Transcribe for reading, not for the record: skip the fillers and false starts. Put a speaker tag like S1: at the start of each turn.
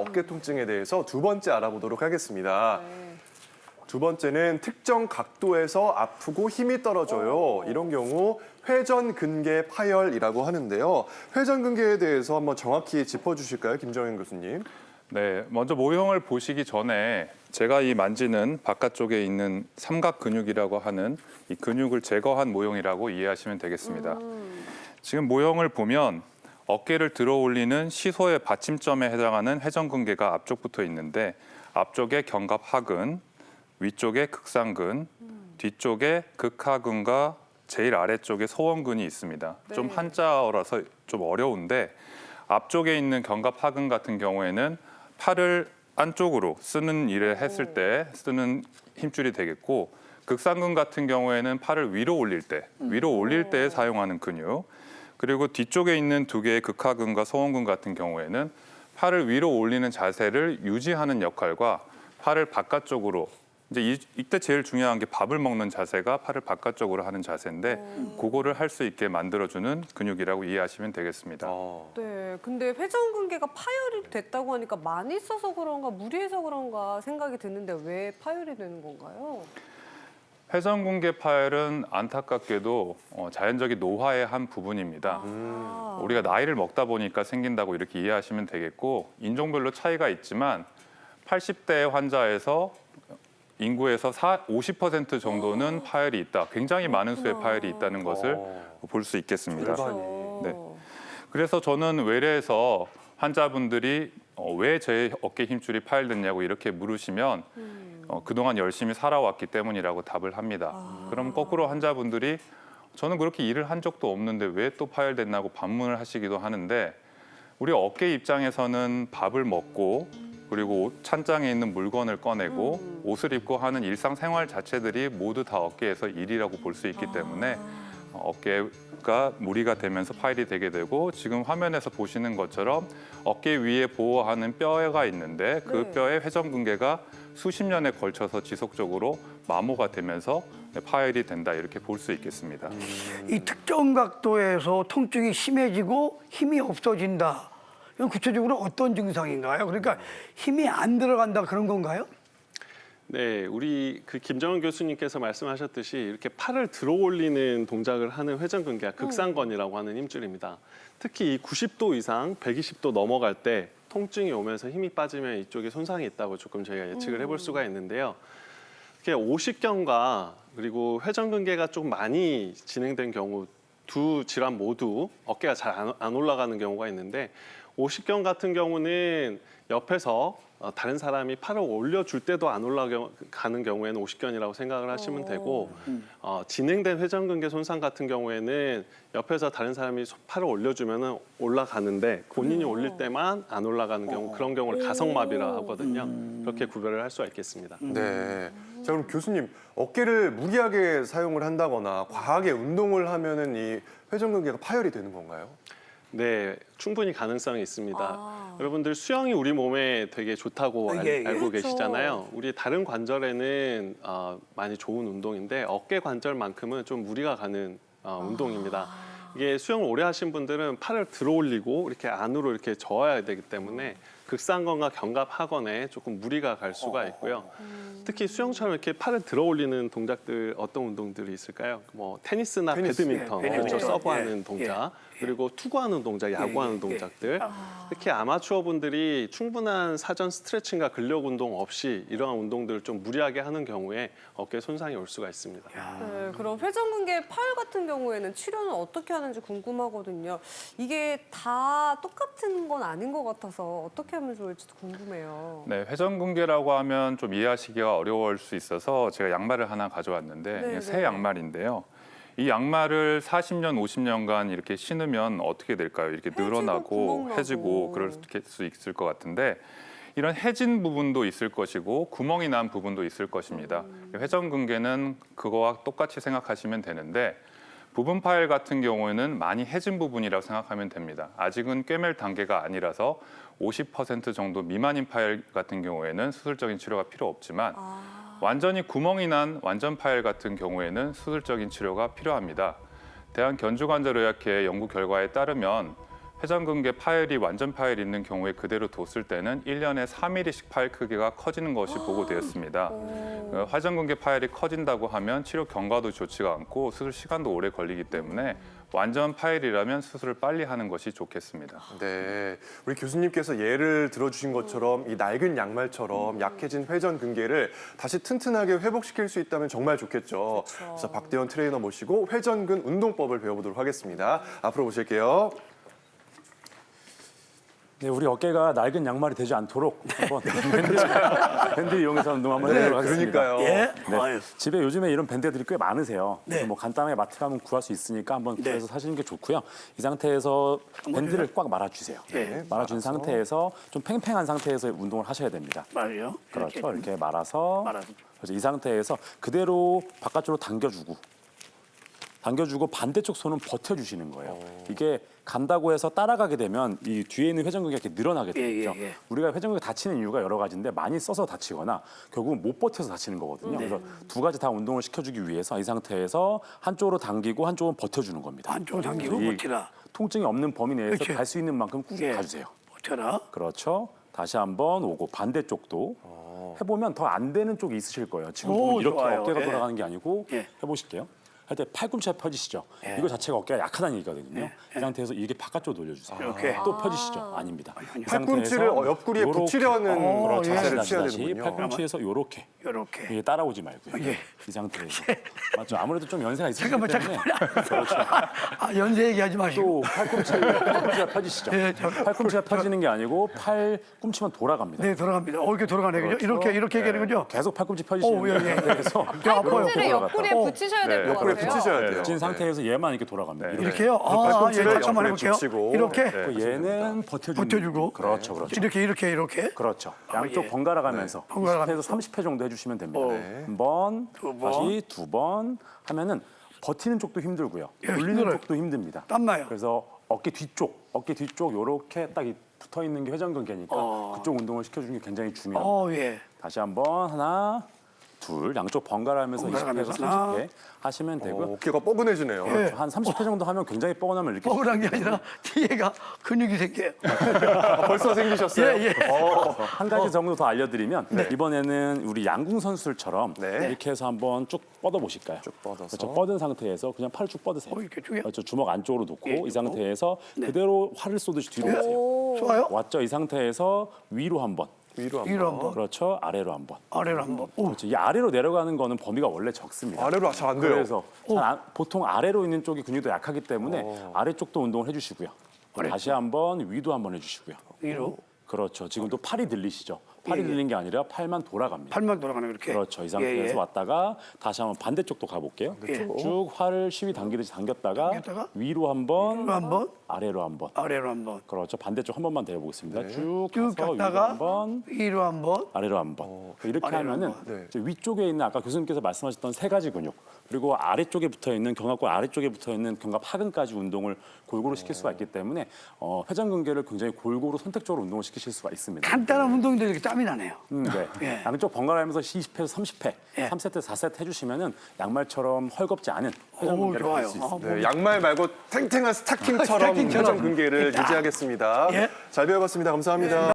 S1: 어깨 통증에 대해서 두 번째 알아보도록 하겠습니다.
S2: 네.
S1: 두 번째는 특정 각도에서 아프고 힘이 떨어져요. 이런 경우 회전근개 파열이라고 하는데요. 회전근개에 대해서 한번 정확히 짚어주실까요, 김정현 교수님?
S3: 네, 먼저 모형을 보시기 전에 제가 이 만지는 바깥쪽에 있는 삼각 근육이라고 하는 이 근육을 제거한 모형이라고 이해하시면 되겠습니다. 지금 모형을 보면 어깨를 들어 올리는 시소의 받침점에 해당하는 회전근개가 앞쪽부터 있는데 앞쪽에 견갑하근, 위쪽에 극상근, 뒤쪽에 극하근과 제일 아래쪽에 소원근이 있습니다.
S2: 네.
S3: 좀 한자어라서 좀 어려운데 앞쪽에 있는 견갑하근 같은 경우에는 팔을 안쪽으로 쓰는 일을 했을 때 쓰는 힘줄이 되겠고 극상근 같은 경우에는 팔을 위로 올릴 때 사용하는 근육. 그리고 뒤쪽에 있는 두 개의 극하근과 소원근 같은 경우에는 팔을 위로 올리는 자세를 유지하는 역할과 팔을 바깥쪽으로 이제 이때 제일 중요한 게 밥을 먹는 자세가 팔을 바깥쪽으로 하는 자세인데 그거를 할 수 있게 만들어주는 근육이라고 이해하시면 되겠습니다.
S2: 네, 근데 회전근개가 파열이 됐다고 하니까 많이 써서 그런가 무리해서 그런가 생각이 드는데 왜 파열이 되는 건가요?
S3: 회전근개 파열은 안타깝게도 자연적인 노화의 한 부분입니다. 우리가 나이를 먹다 보니까 생긴다고 이렇게 이해하시면 되겠고 인종별로 차이가 있지만 80대 환자에서 인구에서 50% 정도는 파열이 있다. 굉장히 많은 수의 파열이 있다는 것을 볼 수 있겠습니다.
S2: 그렇죠.
S3: 네. 그래서 저는 외래에서 환자분들이 왜 제 어깨 힘줄이 파열됐냐고 이렇게 물으시면 그동안 열심히 살아왔기 때문이라고 답을 합니다. 그럼 거꾸로 환자분들이 저는 그렇게 일을 한 적도 없는데 왜 또 파열됐나고 반문을 하시기도 하는데 우리 어깨 입장에서는 밥을 먹고 그리고 찬장에 있는 물건을 꺼내고 옷을 입고 하는 일상생활 자체들이 모두 다 어깨에서 일이라고 볼 수 있기 때문에 어깨가 무리가 되면서 파열이 되게 되고 지금 화면에서 보시는 것처럼 어깨 위에 보호하는 뼈가 있는데 그
S2: 네.
S3: 뼈의 회전근개가 수십 년에 걸쳐서 지속적으로 마모가 되면서 파열이 된다 이렇게 볼 수 있겠습니다.
S4: 이 특정 각도에서 통증이 심해지고 힘이 없어진다. 이건 구체적으로 어떤 증상인가요? 그러니까 힘이 안 들어간다 그런 건가요?
S5: 네, 우리 김정은 교수님께서 말씀하셨듯이 이렇게 팔을 들어 올리는 동작을 하는 회전근개가 극상근이라고 하는 힘줄입니다. 특히 이 90도 이상, 120도 넘어갈 때 통증이 오면서 힘이 빠지면 이쪽에 손상이 있다고 조금 저희가 예측을 해볼 수가 있는데요. 이렇게 오십견과 그리고 회전근개가 좀 많이 진행된 경우 두 질환 모두 어깨가 잘 안 올라가는 경우가 있는데 오십견 같은 경우는 옆에서 다른 사람이 팔을 올려줄 때도 안 올라가는 경우에는 오십견이라고 생각을 하시면 되고 진행된 회전근개 손상 같은 경우에는 옆에서 다른 사람이 팔을 올려주면 올라가는데 본인이 올릴 때만 안 올라가는 경우 그런 경우를 가성마비라 하거든요. 그렇게 구별을 할 수가 있겠습니다.
S1: 네. 자, 그럼 교수님, 어깨를 무리하게 사용을 한다거나 과하게 운동을 하면은 이 회전근개가 파열이 되는 건가요?
S5: 네, 충분히 가능성이 있습니다. 여러분들 수영이 우리 몸에 되게 좋다고
S4: 예, 예.
S5: 알고
S2: 그렇죠.
S5: 계시잖아요. 우리 다른 관절에는 많이 좋은 운동인데 어깨 관절만큼은 좀 무리가 가는 운동입니다. 이게 수영을 오래 하신 분들은 팔을 들어 올리고 이렇게 안으로 이렇게 저어야 되기 때문에 극상근과 견갑하근에 조금 무리가 갈 수가 있고요. 특히 수영처럼 이렇게 팔을 들어 올리는 동작들 어떤 운동들이 있을까요? 뭐 테니스나
S1: 테니스,
S5: 배드민턴,
S4: 예,
S5: 그렇죠.
S4: 배드민턴.
S5: 서브하는
S4: 예,
S5: 동작. 그리고 투구하는 동작, 야구하는
S4: 예.
S5: 동작들. 특히 아마추어 분들이 충분한 사전 스트레칭과 근력 운동 없이 이러한 운동들을 좀 무리하게 하는 경우에 어깨 손상이 올 수가 있습니다.
S2: 네, 그럼 회전근개 파열 같은 경우에는 치료는 어떻게 하는지 궁금하거든요. 이게 다 똑같은 건 아닌 것 같아서 어떻게 하면 좋을지도 궁금해요.
S3: 네, 회전근개라고 하면 좀 이해하시기가 어려울 수 있어서 제가 양말을 하나 가져왔는데
S2: 네,
S3: 이게 새
S2: 네.
S3: 양말인데요. 이 양말을 40년, 50년간 이렇게 신으면 어떻게 될까요? 이렇게
S2: 구멍
S3: 늘어나고
S2: 나고.
S3: 해지고 그럴 수 있을 것 같은데 이런 해진 부분도 있을 것이고 구멍이 난 부분도 있을 것입니다. 회전근개는 그거와 똑같이 생각하시면 되는데 부분 파열 같은 경우에는 많이 해진 부분이라고 생각하면 됩니다. 아직은 꿰맬 단계가 아니라서 50% 정도 미만인 파열 같은 경우에는 수술적인 치료가 필요 없지만 완전히 구멍이 난 완전 파열 같은 경우에는 수술적인 치료가 필요합니다. 대한견주관절의학회 연구 결과에 따르면 회전근개 파열이 완전 파열이 있는 경우에 그대로 뒀을 때는 1년에 3mm씩 파열 크기가 커지는 것이 보고되었습니다. 회전근개 파열이 커진다고 하면 치료 경과도 좋지가 않고 수술 시간도 오래 걸리기 때문에 완전 파열이라면 수술을 빨리 하는 것이 좋겠습니다.
S1: 네, 우리 교수님께서 예를 들어주신 것처럼 이 낡은 양말처럼 약해진 회전근개를 다시 튼튼하게 회복시킬 수 있다면 정말 좋겠죠. 그래서 박대원 트레이너 모시고 회전근 운동법을 배워보도록 하겠습니다. 앞으로 모실게요.
S6: 네, 우리 어깨가 낡은 양말이 되지 않도록 한번 밴드 이용해서 운동 한번 해보도록 하겠습니다.
S1: 그러니까요.
S4: 예.
S6: 네,
S4: 아유.
S6: 집에 요즘에 이런 밴드들이 꽤 많으세요.
S4: 네.
S6: 그래서 뭐 간단하게 마트 가면 구할 수 있으니까 한번
S4: 네.
S6: 구해서 사시는 게 좋고요. 이 상태에서 밴드를 꽉 말아주세요.
S4: 네.
S6: 말아준 상태에서 좀 팽팽한 상태에서 운동을 하셔야 됩니다.
S4: 말이요.
S6: 그렇죠. 이렇게 말아서
S4: 말아서.
S6: 그래서 이 상태에서 그대로 바깥으로 당겨주고 반대쪽 손은 버텨주시는 거예요. 이게 간다고 해서 따라가게 되면 이 뒤에 있는 회전근개가 이렇게 늘어나게 되죠.
S4: 예.
S6: 우리가 회전근개 다치는 이유가 여러 가지인데 많이 써서 다치거나 결국은 못 버텨서 다치는 거거든요. 그래서 두 가지 다 운동을 시켜주기 위해서 이 상태에서 한쪽으로 당기고 한쪽은 버텨주는 겁니다.
S4: 한쪽으로 당기고
S6: 이
S4: 버티라.
S6: 통증이 없는 범위 내에서
S4: 그렇지.
S6: 갈 수 있는 만큼 꾹
S4: 예.
S6: 가주세요.
S4: 버텨라.
S6: 그렇죠. 다시 한번 오고 반대쪽도 해보면 더 안 되는 쪽이 있으실 거예요. 지금
S4: 오,
S6: 이렇게
S4: 좋아요.
S6: 어깨가
S4: 예.
S6: 돌아가는 게 아니고
S4: 예.
S6: 해보실게요. 할 때 팔꿈치가 펴지시죠.
S4: 예.
S6: 이거 자체가 어깨가 약하다는 얘기거든요. 이 상태에서 이렇게 바깥쪽으로 돌려주세요.
S4: 이렇게.
S6: 또 펴지시죠. 아닙니다. 이
S1: 팔꿈치를
S6: 상태에서
S1: 옆구리에
S6: 요렇게.
S1: 붙이려는
S6: 그렇죠.
S1: 자세를
S6: 다시,
S1: 취해야
S6: 다시.
S1: 되는군요.
S6: 팔꿈치에서 이렇게.
S4: 이렇게.
S6: 이게 따라오지 말고요.
S4: 예.
S6: 이 상태에서. 맞죠. 아무래도 좀 연세가 있으시기
S4: 잠깐만,
S6: 때문에
S4: 아, 연세 얘기하지 마시고.
S6: 또 팔꿈치가 펴지시죠.
S4: 예, 잠깐.
S6: 팔꿈치가 펴지는 게 아니고 팔꿈치만 돌아갑니다.
S4: 네, 돌아갑니다. 이렇게 돌아가네, 그죠?
S6: 그렇죠.
S4: 이렇게 얘기하는 거죠?
S6: 계속 팔꿈치 펴지시는
S4: 오, 예, 예.
S6: 상태에서
S4: 아파요.
S2: 팔꿈치를 옆구리에
S4: 어.
S2: 붙이셔야 될 것
S1: 옆구리에
S2: 같아요.
S1: 붙이셔야
S3: 네.
S1: 돼요.
S6: 붙인 상태에서 얘만 이렇게 돌아갑니다.
S3: 네.
S6: 이렇게.
S4: 이렇게요?
S1: 팔꿈치를
S4: 예, 다시 한번
S1: 옆구리에
S4: 해볼게요.
S1: 붙이고.
S4: 이렇게.
S1: 네.
S6: 그 얘는 버텨주는.
S4: 버텨주고.
S6: 그렇죠, 그렇죠.
S4: 이렇게.
S6: 그렇죠. 양쪽
S4: 예.
S6: 번갈아 가면서
S4: 번갈아
S6: 20회에서
S4: 가면서.
S6: 30회 정도 해주시면 됩니다.
S1: 네.
S6: 한 번,
S4: 두 번.
S6: 다시 두 번 하면은 버티는 쪽도 힘들고요.
S4: 예,
S6: 돌리는
S4: 힘들어요.
S6: 쪽도 힘듭니다.
S4: 땀나요.
S6: 그래서 어깨 뒤쪽 요렇게 딱 붙어 있는 게 회전근개니까 그쪽 운동을 시켜주는 게 굉장히 중요합니다.
S4: 예.
S6: 다시 한번 하나, 둘, 양쪽 번갈아 하면서
S4: 번갈아
S6: 20회에서
S4: 가면서 하나.
S6: 30회 하시면 되고요.
S1: 어깨가 뻐근해지네요.
S4: 예.
S6: 한 30회 정도 하면 굉장히 뻐근함을 느끼실 수
S4: 뻐근한 게 아니라 뒤에가 근육이 생겨요.
S1: 벌써 생기셨어요?
S4: 예, 예.
S6: 한 가지 정도 더 알려드리면 이번에는 우리 양궁 선수들처럼
S1: 네.
S6: 이렇게 해서 한번 쭉 뻗어 보실까요?
S1: 쭉 뻗어서.
S6: 그렇죠. 뻗은 상태에서 그냥 팔을 쭉 뻗으세요.
S4: 이렇게 쭉요?
S6: 그렇죠. 주먹 안쪽으로 놓고
S4: 예,
S6: 이 상태에서 그대로 활을 쏘듯이 뒤로 가세요.
S4: 좋아요?
S6: 왔죠. 이 상태에서 위로 한 번.
S1: 위로 한번.
S4: 위로 한 번,
S6: 그렇죠. 아래로 한 번.
S4: 아래로 한 번. 오,
S6: 그렇죠. 이 아래로 내려가는 거는 범위가 원래 적습니다.
S1: 아래로 잘 안 돼요.
S6: 그래서 보통 아래로 있는 쪽이 근육도 약하기 때문에 아래쪽도 운동을 해주시고요. 다시 한번 위도 한번 해주시고요.
S4: 위로.
S6: 그렇죠. 지금도 팔이 들리시죠? 팔이 들리는 게 아니라 팔만 돌아갑니다.
S4: 팔만 돌아가는 거 이렇게.
S6: 그렇죠. 이 상태에서
S4: 예, 예.
S6: 왔다가 다시 한번 반대쪽도 가볼게요. 쭉 활을 시위 당기듯이 당겼다가
S4: 당겼다가
S6: 위로 한 번,
S4: 위로 한 번,
S6: 아래로 한 번.
S4: 아래로 한 번.
S6: 그렇죠. 반대쪽 한 번만 대보겠습니다. 쭉
S4: 쭉
S6: 가서 위로
S4: 갔다가
S6: 한 번,
S4: 위로 한 번.
S6: 아래로 한 번. 이렇게
S4: 아래로
S6: 하면은
S4: 한
S1: 번.
S6: 이제 위쪽에 있는 아까 교수님께서 말씀하셨던 세 가지 근육 그리고 아래쪽에 붙어 있는 견갑골 아래쪽에 붙어 있는 견갑 하근까지 운동을 골고루 시킬 수가 있기 때문에 회전근개를 굉장히 골고루 선택적으로 운동을 시키실 수가 있습니다.
S4: 간단한 운동인데 이렇게 땀이 나네요.
S6: 네.
S4: 예.
S6: 양쪽 번갈아가면서 20회에서 30회,
S4: 예.
S6: 3세트, 4세트 해주시면은 양말처럼 헐겁지 않은
S4: 오,
S6: 회전근개를
S4: 좋아요.
S6: 할 수 있습니다.
S1: 네, 양말 말고 탱탱한 스타킹처럼
S4: 스타킹처럼.
S1: 회전근개를 유지하겠습니다.
S4: 예.
S1: 잘 배워봤습니다. 감사합니다.